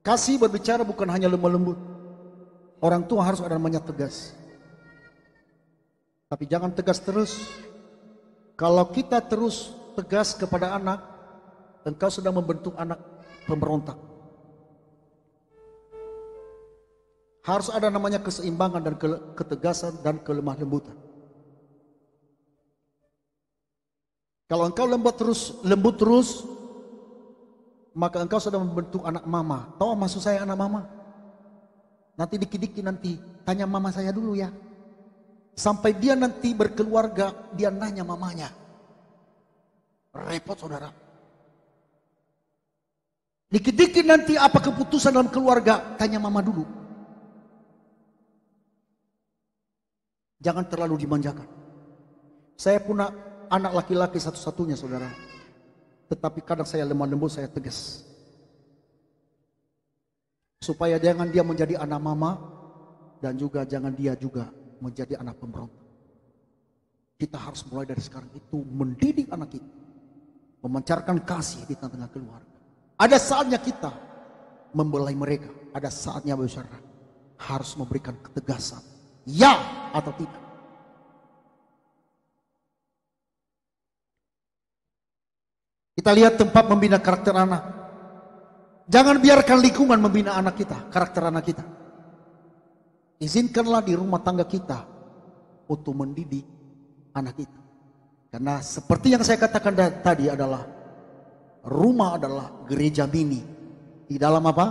Kasih berbicara bukan hanya lemah lembut. Orang tua harus ada namanya tegas. Tapi jangan tegas terus. Kalau kita terus tegas kepada anak, engkau sedang membentuk anak pemberontak. Harus ada namanya keseimbangan dan ketegasan dan kelemah lembutan. Kalau engkau lembut terus, maka engkau sudah membentuk anak mama. Tahu maksud saya anak mama? Nanti dikit-dikit nanti tanya mama saya dulu ya. Sampai dia nanti berkeluarga, dia nanya mamanya. Repot saudara. Dikit-dikit nanti apa keputusan dalam keluarga, tanya mama dulu. Jangan terlalu dimanjakan. Saya punya anak laki-laki satu-satunya saudara. Tetapi kadang saya lemah lembut, saya tegas. Supaya jangan dia menjadi anak mama. Dan juga jangan dia juga menjadi anak pemberontak. Kita harus mulai dari sekarang itu mendidik anak kita. Memancarkan kasih di tengah-tengah keluarga. Ada saatnya kita membelai mereka. Ada saatnya saudara harus memberikan ketegasan. Ya atau tidak. Kita lihat tempat membina karakter anak. Jangan biarkan lingkungan membina anak kita, karakter anak kita. Izinkanlah di rumah tangga kita untuk mendidik anak kita. Karena seperti yang saya katakan tadi adalah rumah adalah gereja mini. Di dalam apa?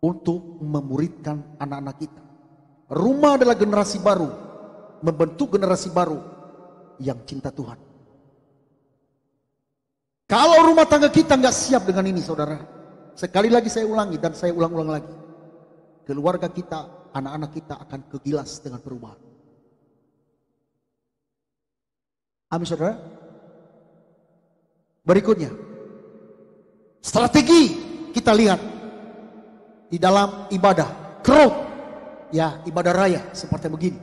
Untuk memuridkan anak-anak kita. Rumah adalah generasi baru, membentuk generasi baru yang cinta Tuhan. Kalau rumah tangga kita nggak siap dengan ini saudara, sekali lagi saya ulangi dan saya ulang-ulang lagi. Keluarga kita, anak-anak kita akan kegilas dengan perubahan. Amin saudara. Berikutnya, strategi kita lihat di dalam ibadah, crowd, ya ibadah raya seperti begini.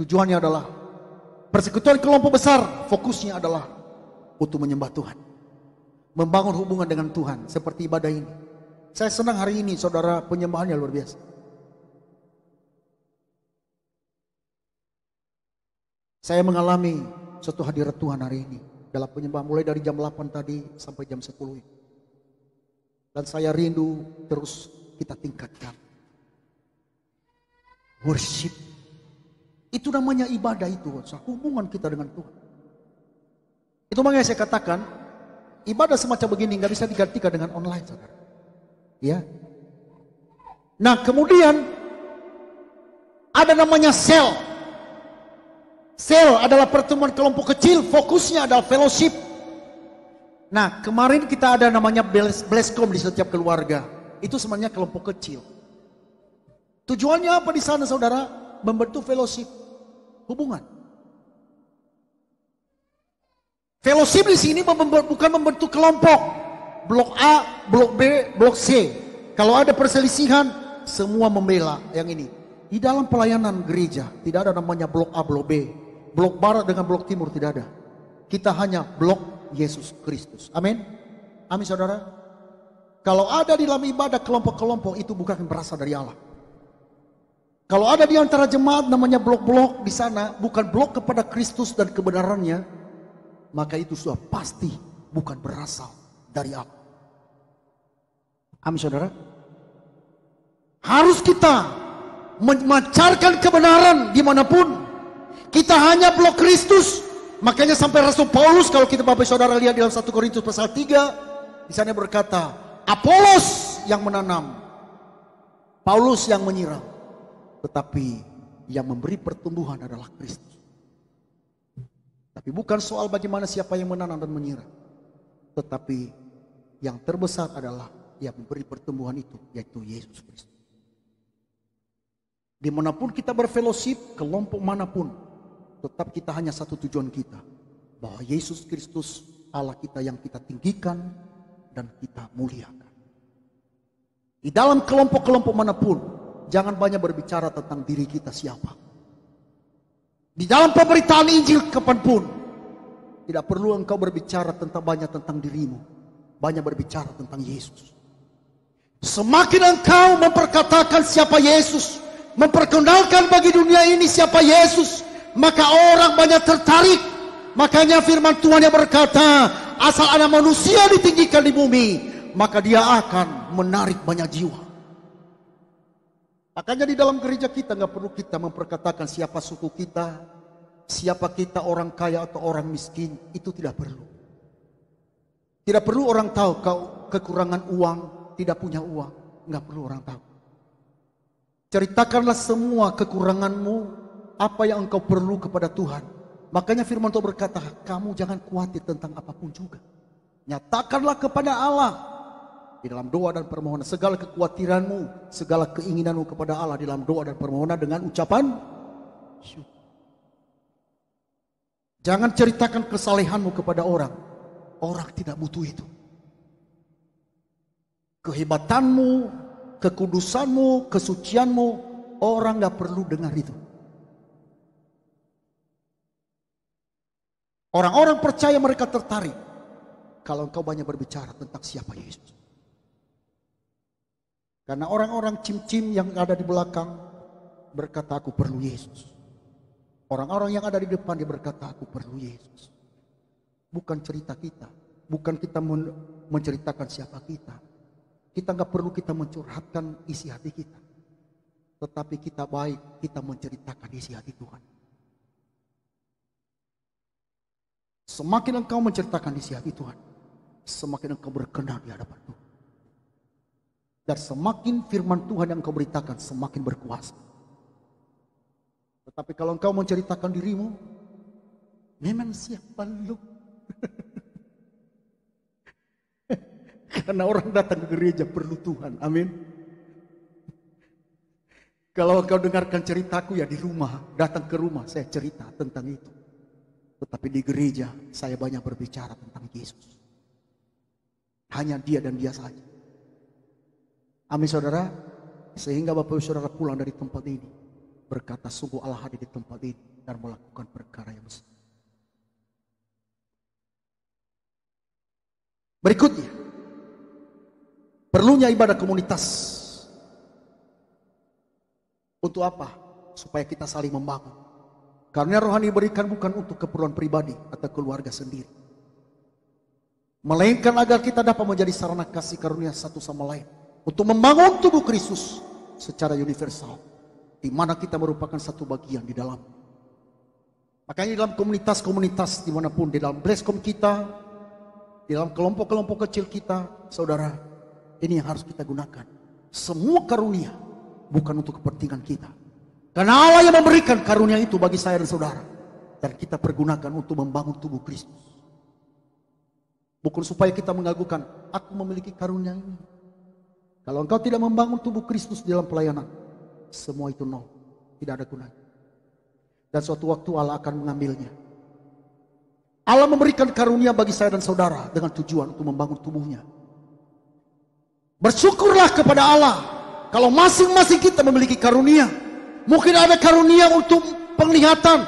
Tujuannya adalah persekutuan kelompok besar, fokusnya adalah untuk menyembah Tuhan, membangun hubungan dengan Tuhan seperti ibadah ini. Saya senang hari ini saudara, penyembahannya luar biasa. Saya mengalami suatu hadirat Tuhan hari ini dalam penyembahan mulai dari jam 8 tadi sampai jam 10 ini. Dan saya rindu terus kita tingkatkan worship. Itu namanya ibadah itu, hubungan kita dengan Tuhan. Itu makanya saya katakan, ibadah semacam begini nggak bisa digantikan dengan online, saudara. Ya. Nah, kemudian ada namanya sel. Sel adalah pertemuan kelompok kecil, fokusnya adalah fellowship. Nah, kemarin kita ada namanya Bleskom di setiap keluarga. Itu sebenarnya kelompok kecil. Tujuannya apa di sana, saudara? Membentuk fellowship, hubungan. Fellowship di sini bukan membentuk kelompok. Blok A, blok B, blok C. Kalau ada perselisihan, semua membela yang ini. Di dalam pelayanan gereja, tidak ada namanya blok A, blok B. Blok barat dengan blok timur tidak ada. Kita hanya blok Yesus Kristus. Amin. Amin saudara. Kalau ada di dalam ibadah kelompok-kelompok, itu bukan berasal dari Allah. Kalau ada di antara jemaat namanya blok-blok di sana, bukan blok kepada Kristus dan kebenarannya, maka itu sudah pasti bukan berasal dari Allah. Amin saudara. Harus kita memancarkan kebenaran dimanapun. Kita hanya blok Kristus. Makanya sampai Rasul Paulus, kalau kita Bapak Saudara lihat dalam 1 Korintus pasal 3, di sana berkata, Apolos yang menanam, Paulus yang menyiram, tetapi yang memberi pertumbuhan adalah Kristus. Tapi bukan soal bagaimana siapa yang menanam dan menyiram, tetapi yang terbesar adalah yang memberi pertumbuhan itu, yaitu Yesus Kristus. Dimanapun kita berfellowship, kelompok manapun, tetap kita hanya satu tujuan kita, bahwa Yesus Kristus Allah kita yang kita tinggikan dan kita muliakan. Di dalam kelompok-kelompok manapun, jangan banyak berbicara tentang diri kita siapa. Di dalam pemberitaan Injil kapanpun, tidak perlu engkau berbicara banyak tentang dirimu, banyak berbicara tentang Yesus. Semakin engkau memperkatakan siapa Yesus, memperkenalkan bagi dunia ini siapa Yesus, maka orang banyak tertarik. Makanya firman Tuhan yang berkata, asal anak manusia ditinggikan di bumi, maka dia akan menarik banyak jiwa. Makanya di dalam gereja kita nggak perlu kita memperkatakan siapa suku kita, siapa kita, orang kaya atau orang miskin. Itu tidak perlu. Tidak perlu orang tahu kau kekurangan uang, tidak punya uang. Nggak perlu orang tahu. Ceritakanlah semua kekuranganmu, apa yang engkau perlu kepada Tuhan. Makanya firman Tuhan berkata, kamu jangan khawatir tentang apapun juga. Nyatakanlah kepada Allah di dalam doa dan permohonan segala kekhawatiranmu, segala keinginanmu kepada Allah di dalam doa dan permohonan dengan ucapan syukur. Jangan ceritakan kesalehanmu kepada orang. Orang tidak butuh itu. Kehebatanmu, kekudusanmu, kesucianmu, orang gak perlu dengar itu. Orang-orang percaya mereka tertarik kalau engkau banyak berbicara tentang siapa Yesus. Karena orang-orang cim-cim yang ada di belakang berkata, aku perlu Yesus. Orang-orang yang ada di depan dia berkata, aku perlu Yesus. Bukan cerita kita, bukan kita menceritakan siapa kita. Kita nggak perlu kita mencurhatkan isi hati kita. Tetapi kita baik, kita menceritakan isi hati Tuhan. Semakin engkau menceritakan isi hati Tuhan, semakin engkau berkenan di hadapan Tuhan. Dan semakin firman Tuhan yang engkau beritakan, semakin berkuasa. Tetapi kalau engkau menceritakan dirimu, memang siapa lu? Karena orang datang ke gereja perlu Tuhan, amin. Kalau engkau dengarkan ceritaku ya di rumah, datang ke rumah saya cerita tentang itu. Tetapi di gereja saya banyak berbicara tentang Yesus. Hanya dia dan dia saja. Amin saudara. Sehingga Bapak Saudara pulang dari tempat ini berkata, sungguh Allah hadir di tempat ini dan melakukan perkara yang besar. Berikutnya, perlunya ibadah komunitas. Untuk apa? Supaya kita saling membangun. Karena rohani diberikan bukan untuk keperluan pribadi atau keluarga sendiri, melainkan agar kita dapat menjadi sarana kasih karunia satu sama lain untuk membangun tubuh Kristus secara universal, di mana kita merupakan satu bagian di dalam. Makanya dalam komunitas-komunitas dimanapun, di dalam Blesscom kita, di dalam kelompok-kelompok kecil kita, saudara, ini yang harus kita gunakan. Semua karunia bukan untuk kepentingan kita. Karena Allah yang memberikan karunia itu bagi saya dan saudara. Dan kita pergunakan untuk membangun tubuh Kristus. Bukan supaya kita mengagukan, aku memiliki karunia ini. Kalau engkau tidak membangun tubuh Kristus dalam pelayanan, semua itu nol. Tidak ada gunanya. Dan suatu waktu Allah akan mengambilnya. Allah memberikan karunia bagi saya dan saudara dengan tujuan untuk membangun tubuhnya. Bersyukurlah kepada Allah kalau masing-masing kita memiliki karunia. Mungkin ada karunia untuk penglihatan,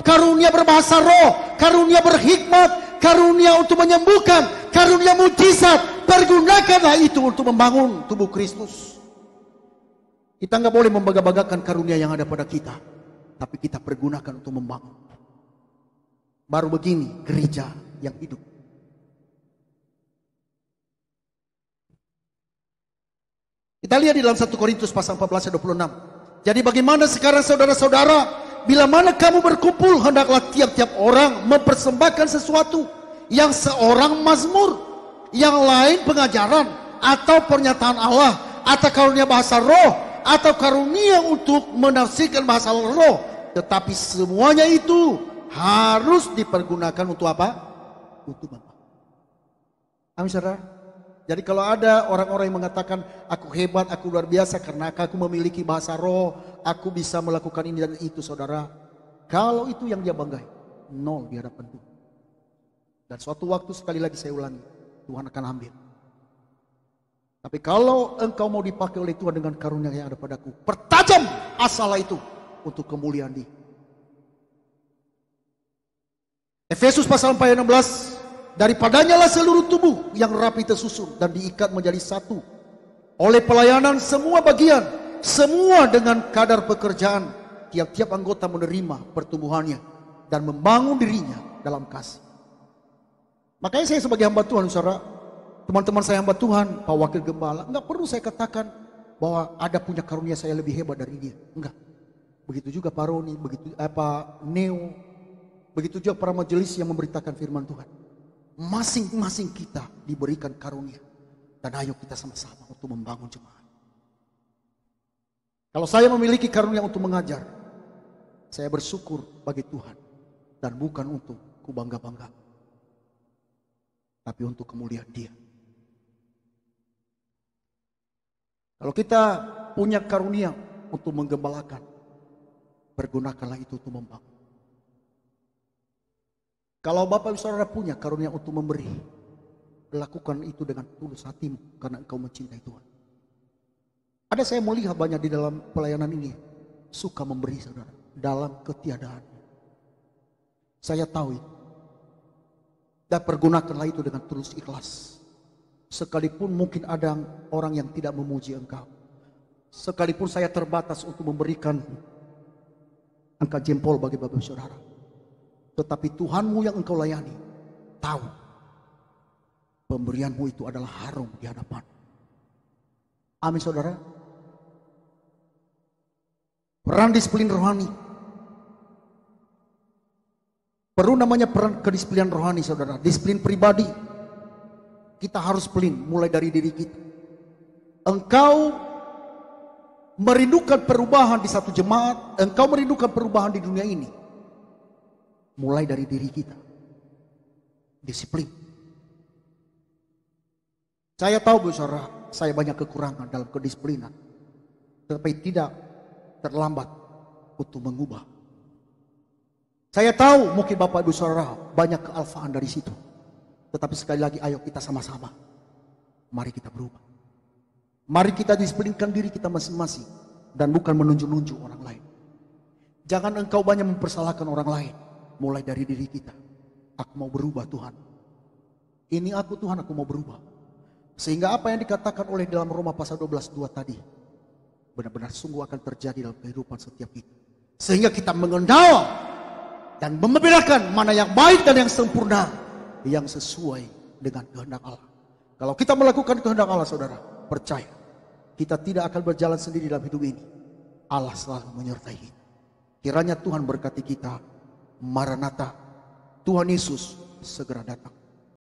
karunia berbahasa roh, karunia berhikmat, karunia untuk menyembuhkan, karunia mujizat. Pergunakanlah itu untuk membangun tubuh Kristus. Kita nggak boleh membangga-banggakan karunia yang ada pada kita, tapi kita pergunakan untuk membangun. Baru begini gereja yang hidup. Kita lihat di dalam 1 Korintus pasal 14 ayat 26. Jadi bagaimana sekarang saudara-saudara, bila mana kamu berkumpul, hendaklah tiap-tiap orang mempersembahkan sesuatu, yang seorang mazmur, yang lain pengajaran, atau pernyataan Allah, atau karunia bahasa roh, atau karunia untuk menafsirkan bahasa roh. Tetapi semuanya itu harus dipergunakan untuk apa? Untuk apa? Amin, saudara. Jadi kalau ada orang-orang yang mengatakan aku hebat, aku luar biasa karena aku memiliki bahasa roh, aku bisa melakukan ini dan itu, saudara. Kalau itu yang dia banggai, nol di hadapan Tuhan. Dan suatu waktu, sekali lagi saya ulangi, Tuhan akan ambil. Tapi kalau engkau mau dipakai oleh Tuhan dengan karunia yang ada padaku, pertajam asalah itu untuk kemuliaan Dia. Efesus pasal 4 ayat 16. Daripadanya lah seluruh tubuh yang rapi tersusun dan diikat menjadi satu oleh pelayanan semua bagian, semua dengan kadar pekerjaan, tiap-tiap anggota menerima pertumbuhannya dan membangun dirinya dalam kasih. Makanya saya sebagai hamba Tuhan, saudara, teman-teman saya hamba Tuhan, Pak Wakil Gembala, enggak perlu saya katakan bahwa ada punya karunia saya lebih hebat dari dia, enggak. Begitu juga Pak Roni, begitu Pak Neo, begitu juga para majelis yang memberitakan firman Tuhan. Masing-masing kita diberikan karunia, dan ayo kita sama-sama untuk membangun jemaat. Kalau saya memiliki karunia untuk mengajar, saya bersyukur bagi Tuhan, dan bukan untuk kubangga-bangga, tapi untuk kemuliaan Dia. Kalau kita punya karunia untuk menggembalakan, pergunakanlah itu untuk membangun. Kalau Bapak Ibu Saudara punya karunia untuk memberi, lakukan itu dengan tulus hatimu karena engkau mencintai Tuhan. Ada saya melihat banyak di dalam pelayanan ini suka memberi, saudara, dalam ketiadaan. Saya tahu itu. Dan pergunakanlah itu dengan tulus ikhlas. Sekalipun mungkin ada orang yang tidak memuji engkau, sekalipun saya terbatas untuk memberikan angkat jempol bagi Bapak Ibu Saudara, tetapi Tuhanmu yang engkau layani tahu pemberianmu itu adalah harum di hadapan. Amin, saudara. Peran disiplin rohani. Perlu namanya peran kedisiplinan rohani, saudara. Disiplin pribadi. Kita harus pelin mulai dari diri kita. Engkau merindukan perubahan di satu jemaat, engkau merindukan perubahan di dunia ini, mulai dari diri kita. Disiplin. Saya tahu, Bu Saudara, saya banyak kekurangan dalam kedisiplinan, tetapi tidak terlambat untuk mengubah. Saya tahu mungkin Bapak Ibu Saudara banyak kealfaan dari situ, tetapi sekali lagi ayo kita sama-sama, mari kita berubah. Mari kita disiplinkan diri kita masing-masing, dan bukan menunjuk-nunjuk orang lain. Jangan engkau banyak mempersalahkan orang lain. Mulai dari diri kita. Aku mau berubah, Tuhan. Ini aku, Tuhan, aku mau berubah. Sehingga apa yang dikatakan oleh dalam Roma pasal 12:2 tadi benar-benar sungguh akan terjadi dalam kehidupan setiap kita. Sehingga kita mengenal dan membedakan mana yang baik dan yang sempurna, yang sesuai dengan kehendak Allah. Kalau kita melakukan kehendak Allah, saudara, percaya kita tidak akan berjalan sendiri dalam hidup ini. Allah selalu menyertai kita. Kiranya Tuhan berkati kita. Maranatha, Tuhan Yesus segera datang.